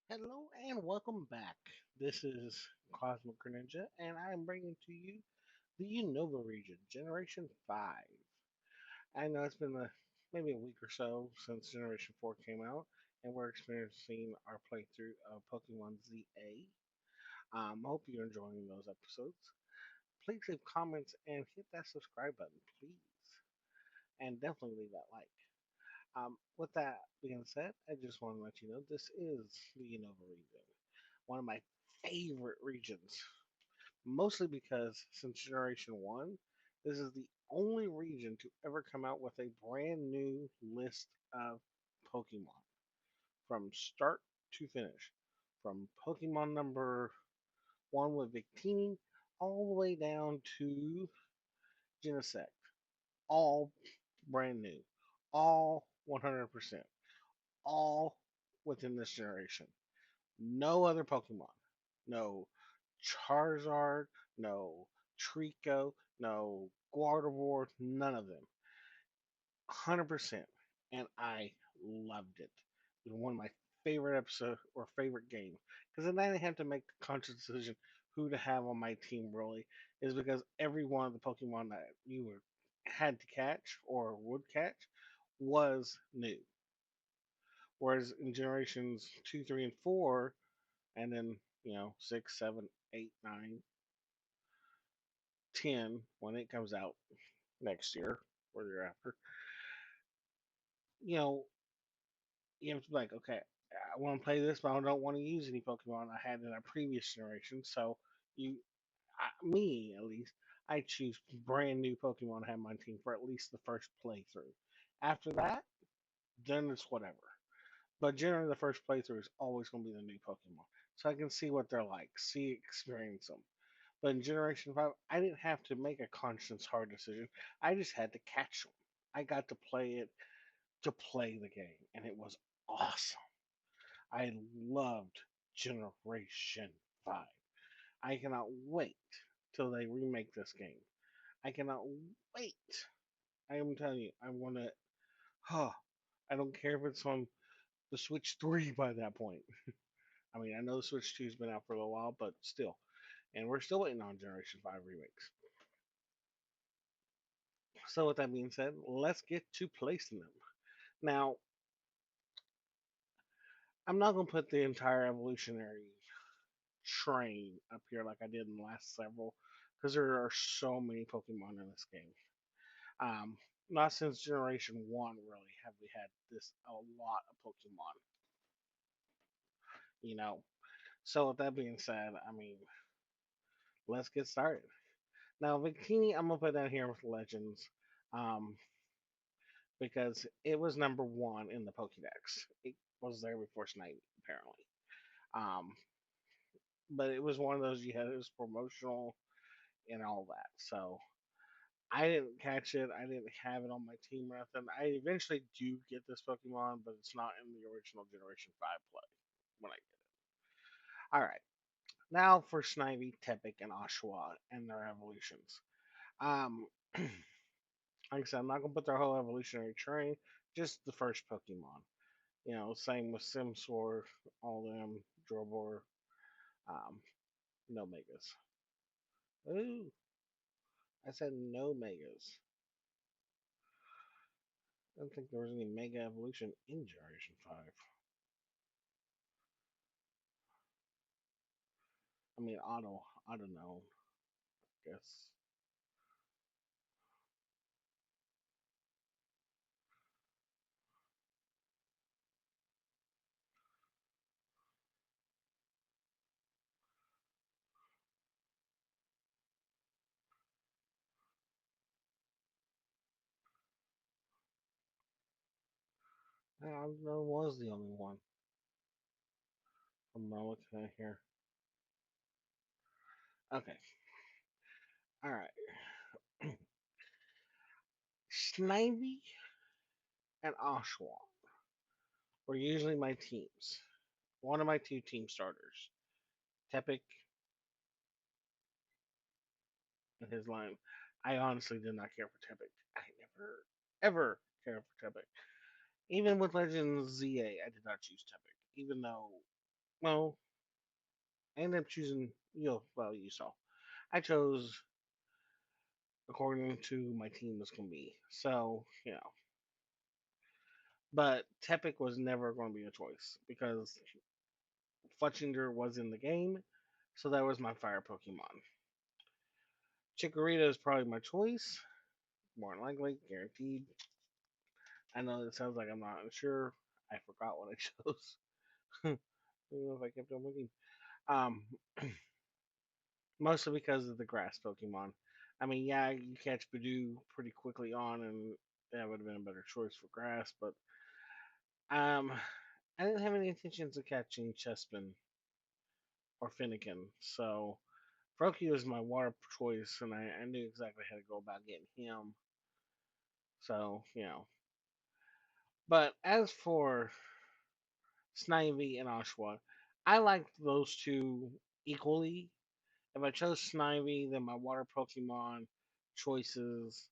Hello and welcome back. This is Cosmic Greninja, and I'm bringing to you the Unova region, Generation 5. I know it's been maybe a week or so since Generation 4 came out, and we're experiencing our playthrough of Pokemon ZA. I hope you're enjoying those episodes. Please leave comments and hit that subscribe button, please. And definitely leave that like. With that being said, I just want to let you know this is the Unova region, one of my favorite regions, mostly because since Generation 1, this is the only region to ever come out with a brand new list of Pokemon from start to finish. From Pokemon number 1 with Victini all the way down to Genesect. All brand new. All 100%. All within this generation. No other Pokemon. No Charizard, no Trico, no Gardevoir, none of them. 100%. And I loved it. It was one of my favorite episodes or favorite games. Because then I didn't have to make a conscious decision who to have on my team, really. Is because every one of the Pokemon that you were, had to catch or would catch was new. Whereas in generations 2, 3, and 4, and then, 6, 7, 8, 9, 10 when it comes out next year or the year after, you know, you have to be like, okay, I want to play this, but I don't want to use any Pokemon I had in a previous generation. So you, me at least, I choose brand new Pokemon to have my team for at least the first playthrough. After that, then it's whatever. But generally, the first playthrough is always going to be the new Pokemon, so I can see what they're like, experience them. But in Generation 5, I didn't have to make a conscious hard decision. I just had to catch them. I got to play it to play the game, and it was awesome. I loved Generation 5. I cannot wait till they remake this game. I cannot wait. I am telling you, I want to. Huh, I don't care if it's on the Switch 3 by that point. I mean, I know the Switch 2's been out for a little while, but still. And we're still waiting on Generation 5 remakes. So, with that being said, let's get to placing them. Now, I'm not going to put the entire evolutionary train up here like I did in the last several, because there are so many Pokemon in this game. Not since Generation 1, really, have we had this a lot of Pokemon, you know. So, with that being said, I mean, let's get started. Now, Victini, I'm going to put that here with Legends. Um, because it was number one in the Pokédex. It was there before Snivy, apparently. Um, but it was one of those you had, it was promotional and all that. So I didn't catch it. I didn't have it on my team or nothing. I eventually do get this Pokemon, but it's not in the original Generation 5 play when I get it. All right. Now for Snivy, Tepig, and Oshawott and their evolutions. Um, like I said, I'm not going to put their whole evolutionary train, just the first Pokemon. Same with Simsor, all them, Drobor, um, no megas. Ooh, I said no megas. I don't think there was any mega evolution in Generation 5. I mean, I don't know, I guess. I don't know, was the only one. I'm not looking at here. Okay, alright. Snivy and Oshawott were usually my teams. One of my two team starters. Tepic and his line. I honestly did not care for Tepic. I never, ever cared for Tepic. Even with Legends ZA, I did not choose Tepic, even though well, I ended up choosing you saw. I chose according to my team was gonna be. So, but Tepic was never gonna be a choice because Fletchinder was in the game, so that was my fire Pokemon. Chikorita is probably my choice, more than likely, guaranteed. I know it sounds like I'm not sure. I forgot what I chose. I don't know if I kept on looking. Um, Mostly because of the grass Pokemon. I mean, yeah, you catch Bidoo pretty quickly on, and that would have been a better choice for grass. But um, I didn't have any intentions of catching Chespin or Finnegan, so Froakie was my water choice, and I knew exactly how to go about getting him. So But as for Snivy and Oshawott, I liked those two equally. If I chose Snivy, then my water Pokemon choices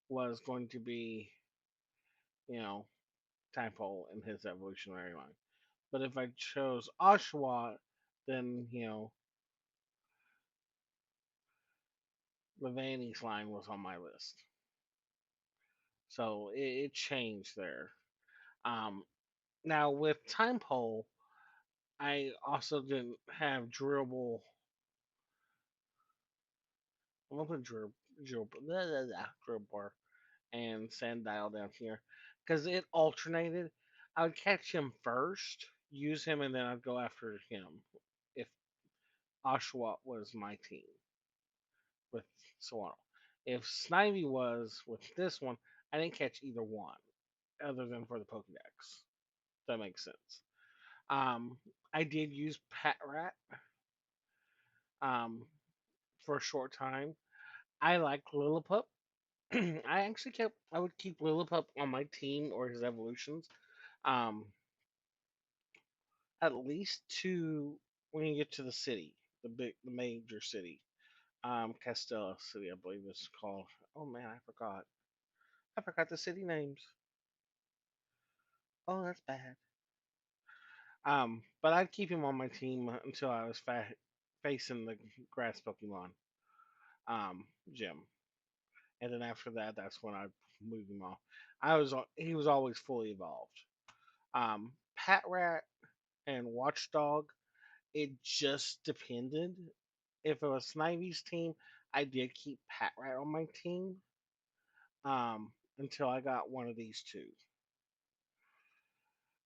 was going to be, you know, Typole in his evolutionary line. But if I chose Oshawott, then, Levanny's line was on my list. So it changed there. Um, Now with Typole, I also didn't have Dribble. I'm gonna put Dribble and Sandile down here because it alternated. I would catch him first, use him, and then I'd go after him if Oshawott was my team with Solano. If Snivy was with this one, I didn't catch either one other than for the Pokedex. That makes sense. Um, I did use Pat Rat um, for a short time. I like Lillipup. I would keep Lillipup on my team or his evolutions. Um, at least to when you get to the city, the major city. Castella City, I believe it's called. Oh man, I forgot. I forgot the city names. Oh, that's bad. But I'd keep him on my team until I was facing the grass Pokemon, um, gym, and then after that, that's when I moved him off. He was always fully evolved. Patrat and Watchdog, it just depended. If it was Snivy's team, I did keep Patrat on my team until I got one of these two.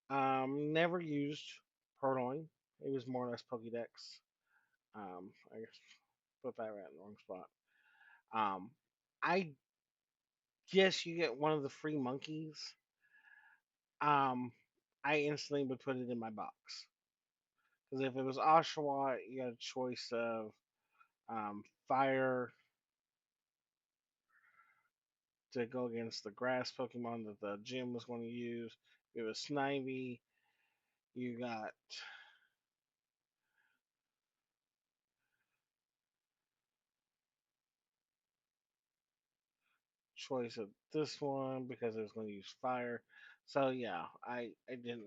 Never used Purloin. It was more or less Pokédex. I guess put that right in the wrong spot. Um, I guess you get one of the free monkeys. Um, I instantly would put it in my box because if it was Oshawott, you got a choice of fire to go against the grass Pokemon that the gym was going to use. If it was Snivy, you got choice of this one because it was going to use fire. So yeah, I didn't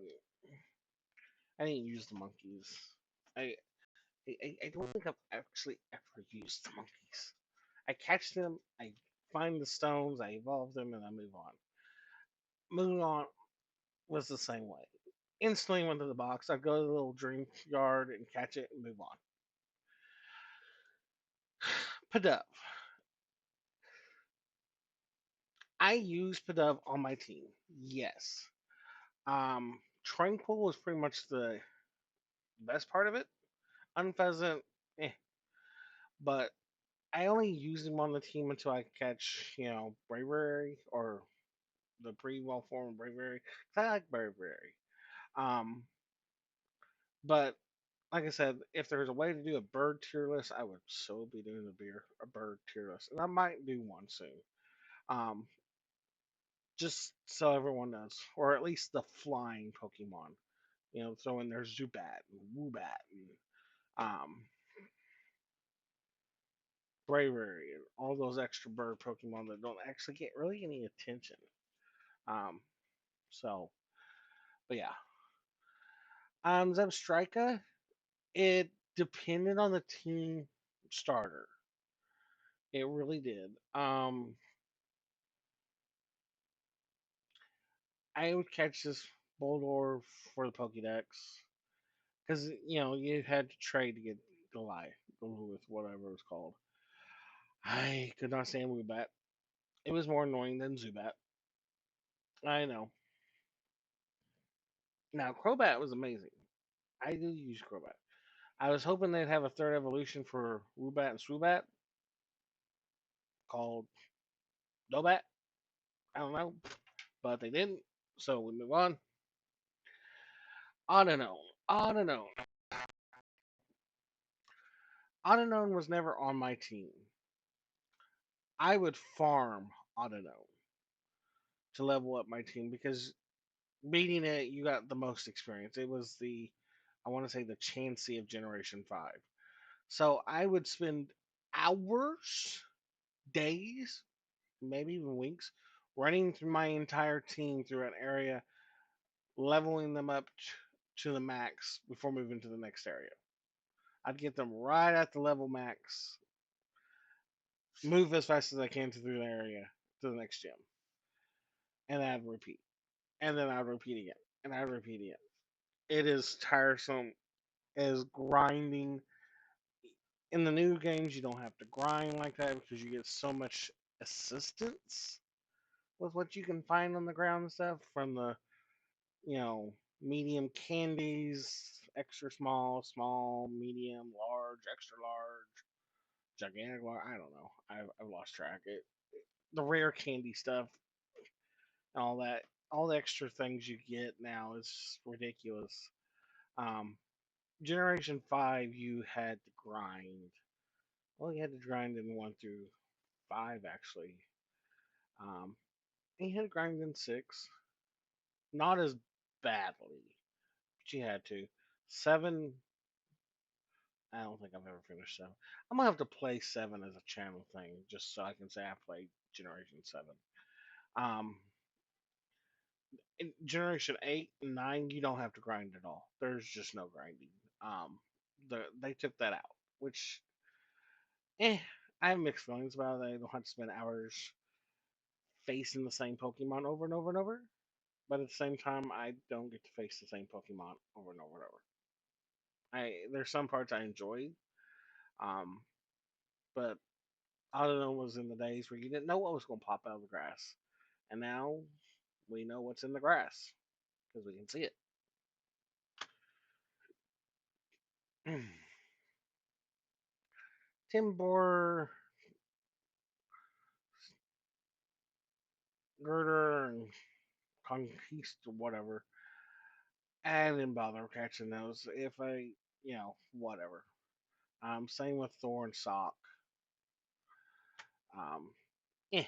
use the monkeys. I I don't think I've actually ever used the monkeys. I catch them, I find the stones, I evolve them, and I move on. Moving on was the same way. Instantly went to the box. I'd go to the little dream yard and catch it and move on. Pidove. I use Pidove on my team. Yes. Tranquil was pretty much the best part of it. Unpheasant, eh. But I only use him on the team until I catch, Bravery or the pre-wall form of Bravery. 'Cause I like Bravery. Um, but like I said, if there's a way to do a bird tier list, I would so be doing a bird tier list, and I might do one soon. Um, just so everyone knows, or at least the flying Pokemon. Throw in there Zubat and Woobat and um, Bravery and all those extra bird Pokemon that don't actually get really any attention. Um, so, but yeah, Zebstrika. It depended on the team starter. It really did. I would catch this Boldor for the Pokédex because you had to trade to get Goliath, with whatever it was called. I could not stand Woobat. It was more annoying than Zubat. I know. Now Crobat was amazing. I did use Crobat. I was hoping they'd have a third evolution for Woobat and Swoobat called Dobat. I don't know, but they didn't. So we move on. Unknown. Unknown. Unknown was never on my team. I would farm Unknown to level up my team because beating it, you got the most experience. It was I want to say, the Chansey of Generation 5. So I would spend hours, days, maybe even weeks running through my entire team through an area, leveling them up to the max before moving to the next area. I'd get them right at the level max, move as fast as I can through the area to the next gym, and I'd repeat. And then I'd repeat again, and I'd repeat again. It is tiresome as grinding. In the new games, you don't have to grind like that because you get so much assistance with what you can find on the ground and stuff from the, medium candies, extra small, small, medium, large, extra large, gigantic large. I don't know. I've lost track. The rare candy stuff and all the extra things you get now is ridiculous. Um, Generation 5, you had to grind. Well, you had to grind in 1 through 5, actually. Um, and you had to grind in 6. Not as badly, but you had to. 7, I don't think I've ever finished 7. I'm going to have to play 7 as a channel thing just so I can say I played Generation 7. Um, in Generation 8 and 9, you don't have to grind at all. There's just no grinding. Um, they took that out, which, eh, I have mixed feelings about it. I don't have to spend hours facing the same Pokemon over and over and over. But at the same time, I don't get to face the same Pokemon over and over and over. There's some parts I enjoyed, um, but I don't know, was in the days where you didn't know what was going to pop out of the grass, and now we know what's in the grass because we can see it. Timbor, Girder, and Conquist or whatever. I didn't bother catching those. If whatever. Same with Thorn Sock. Um, eh,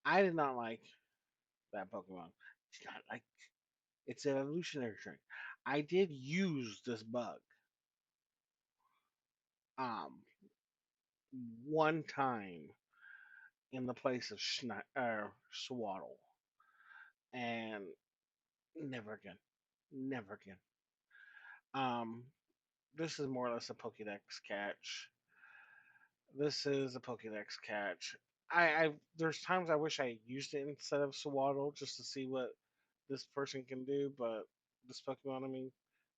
I did not like that Pokemon. It's not like it's an evolutionary trait. I did use this bug um one time in the place of Swaddle, and never again, never again. Um, this is more or less a Pokédex catch. This is a Pokédex catch. I there's times I wish I used it instead of Swaddle just to see what this person can do, but this Pokemon, I mean,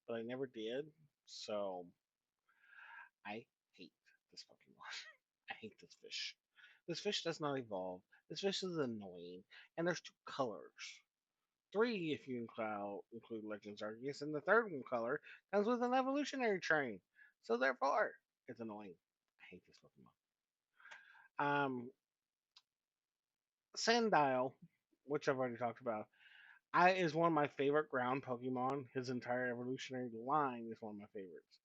but I never did. So I hate this Pokemon. I hate this fish. This fish does not evolve. This fish is annoying. And there's 2 colors. 3 if you include Legends Arceus, and the third one color comes with an evolutionary train. So therefore, it's annoying. I hate this Pokemon. Sandile, which I've already talked about, is one of my favorite ground Pokemon. His entire evolutionary line is one of my favorites.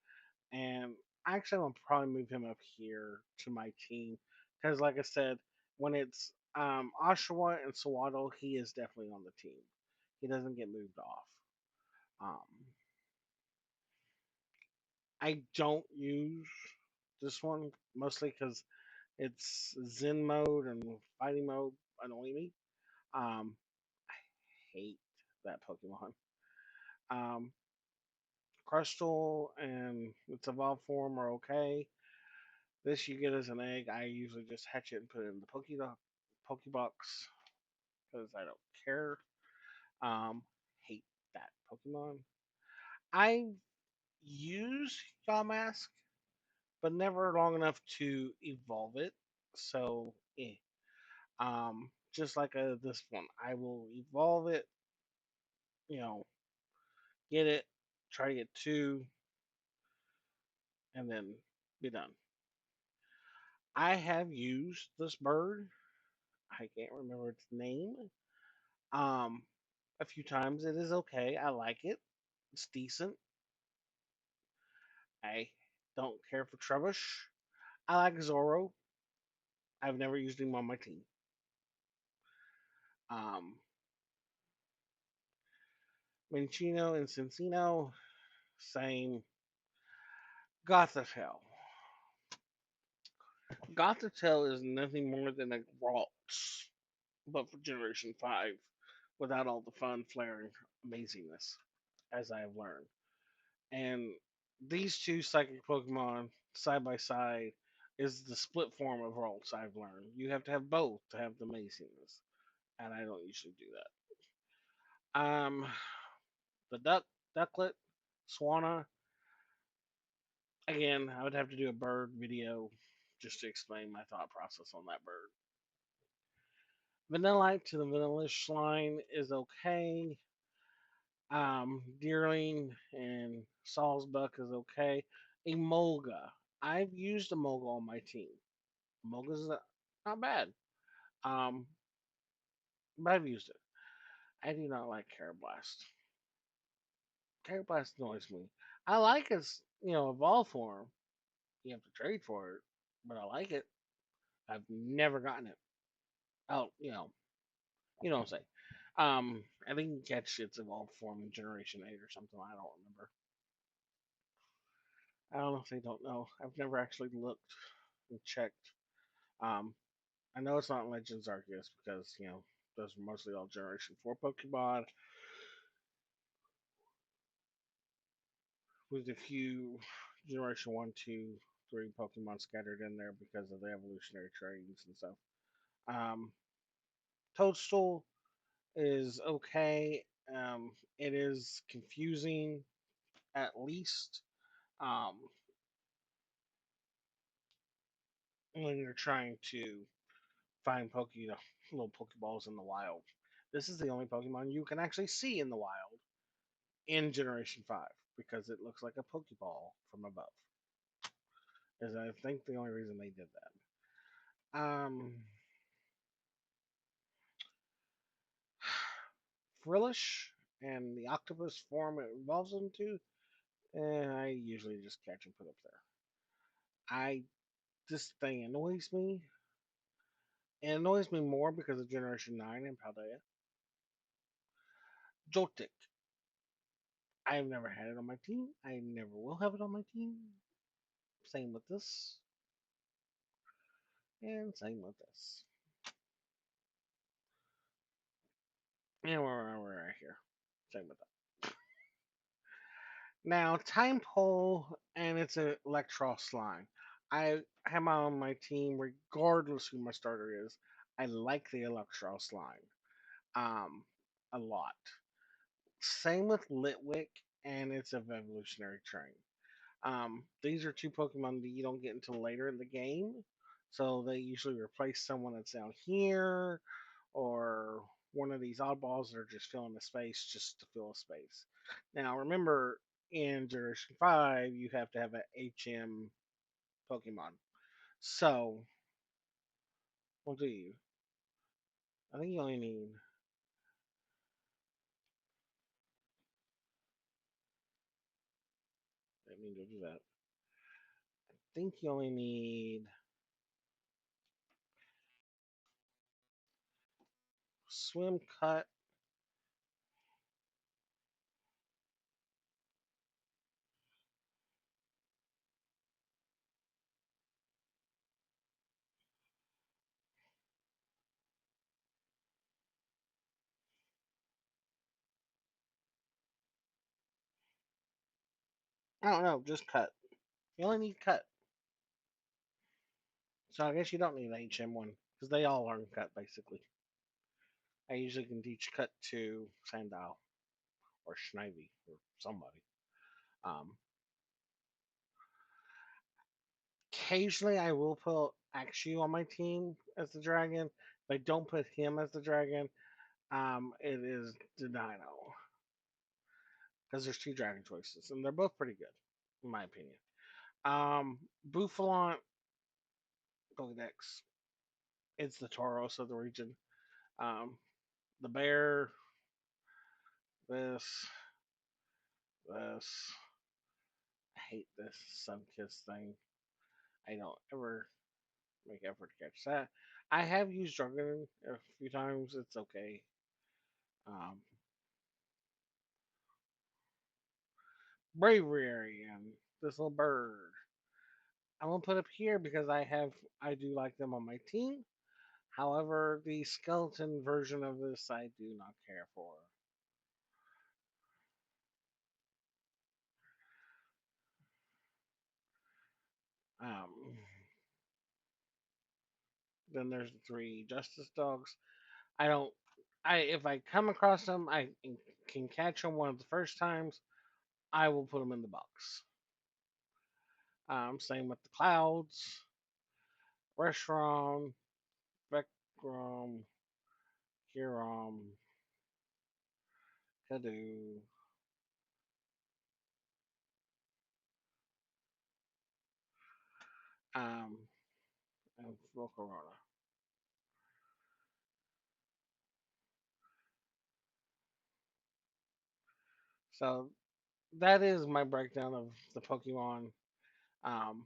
And actually, I'll probably move him up here to my team because, like I said, when it's Oshawa and Sawaddle, he is definitely on the team. He doesn't get moved off. Um, I don't use this one mostly because it's Zen mode and fighting mode annoy me. I hate that Pokemon. Um, Crustal and its evolved form are okay. This you get as an egg. I usually just hatch it and put it in the Pokebox because I don't care. Um, hate that Pokemon. I use Yamask, but never long enough to evolve it. So, just like this one, I will evolve it. You know, get it, try to get two, and then be done. I have used this bird. I can't remember its name. Um, a few times. It is okay. I like it. It's decent. I don't care for Trebush. I like Zoro. I've never used him on my team. Um, Minccino and Cincino, same. Gothitelle. Gothitelle is nothing more than a Ralts, but for Generation 5, without all the fun, flair, and amazingness, as I have learned. And these two psychic Pokemon side by side is the split form of Ralts I've learned. You have to have both to have the amazingness, and I don't usually do that. The Ducklet, Swanna. Again, I would have to do a bird video just to explain my thought process on that bird. Vanillite to the Vanillish line is okay. Deerling and Salisbuck is okay. Emolga. I've used Emolga on my team. Emolga's not bad. Um, but I've used it. I do not like Carablast. Carablast annoys me. I like its, evolve form. You have to trade for it, but I like it. I've never gotten it. Oh, you know what I'm saying. I think you can catch its evolved form in Generation 8 or something. I don't remember. I don't know if they don't know. I've never actually looked and checked. Um, I know it's not Legends Arceus because, those are mostly all Generation 4 Pokemon with a few Generation 1, 2, 3 Pokemon scattered in there because of the evolutionary trains and stuff. Um, Toadstool is okay. It is confusing at least. Um, when you're trying to find little Pokeballs in the wild. This is the only Pokemon you can actually see in the wild in Generation 5 because it looks like a Pokeball from above. Is I think the only reason they did that. Frillish and the octopus form it evolves into, I usually just catch and put up there. This thing annoys me. It annoys me more because of Generation 9 and Paldea. Joltik. I've never had it on my team. I never will have it on my team. Same with this. And same with this. And we're right here. Same with that. Now, Time Pole and it's an Electros line. I have my on my team regardless who my starter is. I like the Electros line. A lot. Same with Litwick and its evolutionary train. These are two Pokemon that you don't get until later in the game. So they usually replace someone that's down here or one of these oddballs that are just filling a space just to fill a space. Now remember in Generation 5 you have to have an HM Pokemon. So what do you? I think you only need I mean to do that. I think you only need swim cut. I don't know, just cut. You only need cut. So I guess you don't need an HM1 because they all learn cut basically. I usually can teach cut to Sandal or Schnivy or somebody. Um, Occasionally I will put Axu on my team as the dragon. If I don't put him as the dragon, it is Dino because there's two dragon choices and they're both pretty good in my opinion. Buffalant Pokedex. It's the Tauros of the region. Um, the bear. This. This. I hate this Sunkiss thing. I don't ever make effort to catch that. I have used Dragon a few times. It's okay. Um, Bravery and this little bird. I'm gonna put up here because I do like them on my team. However, the skeleton version of this I do not care for. Um, then there's the three justice dogs. I don't. I if I come across them, I can catch them one of the first times. I will put them in the box. Same with the clouds, Reshiram, Vecrum, Hiram, Kadu, um, and Volcarona. So that is my breakdown of the Pokemon, um,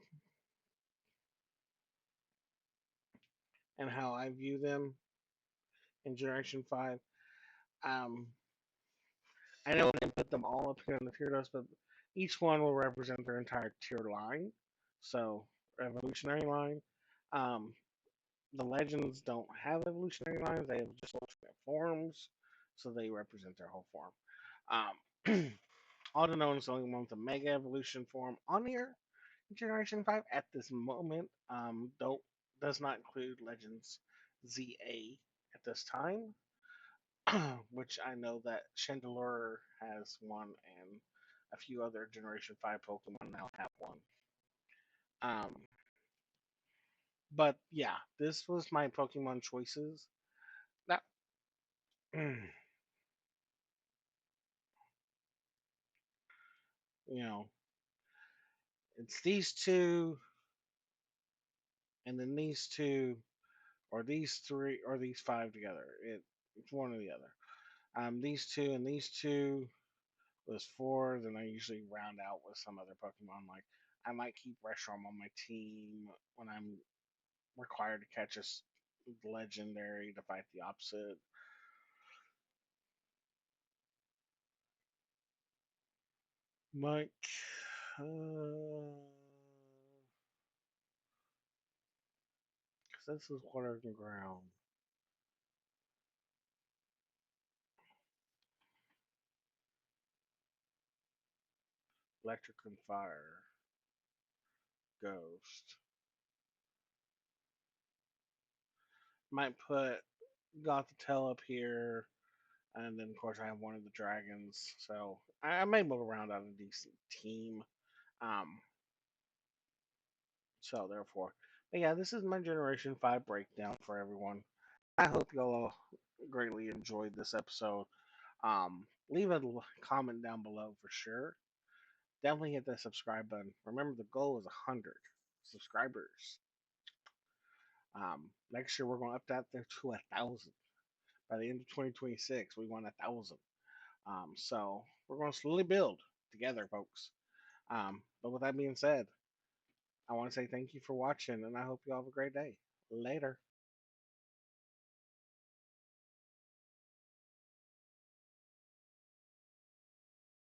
and how I view them in Generation 5. Um, I know they put them all up here in the tier list, but each one will represent their entire tier line. So, evolutionary line. Um, the legends don't have evolutionary lines, they have just alternate forms, so they represent their whole form. Autoknown is the only one with a mega evolution form on here in Generation 5 at this moment. Don't Does not include Legends ZA at this time, which I know that Chandelure has one, and a few other Generation 5 Pokemon now have one. Um, but yeah, this was my Pokemon choices. That you know, it's these two, and then these two, or these three, or these five together. It's one or the other. These two and these two was four. Then I usually round out with some other Pokemon. Like I might keep Reshiram on my team when I'm required to catch a legendary to fight the opposite. Mike, this is water and ground. Electric and fire. Ghost. Might put Gothitelle up here, and then of course I have one of the dragons, so I'm able to round out a decent team. Um, so therefore, but yeah, this is my Generation Five breakdown for everyone. I hope y'all greatly enjoyed this episode. Leave a comment down below for sure. Definitely hit that subscribe button. Remember, the goal is 100 subscribers. Next year we're going to up that there to 1,000. By the end of 2026, we want 1,000. So we're going to slowly build together, folks. But with that being said, I want to say thank you for watching, and I hope you all have a great day. Later.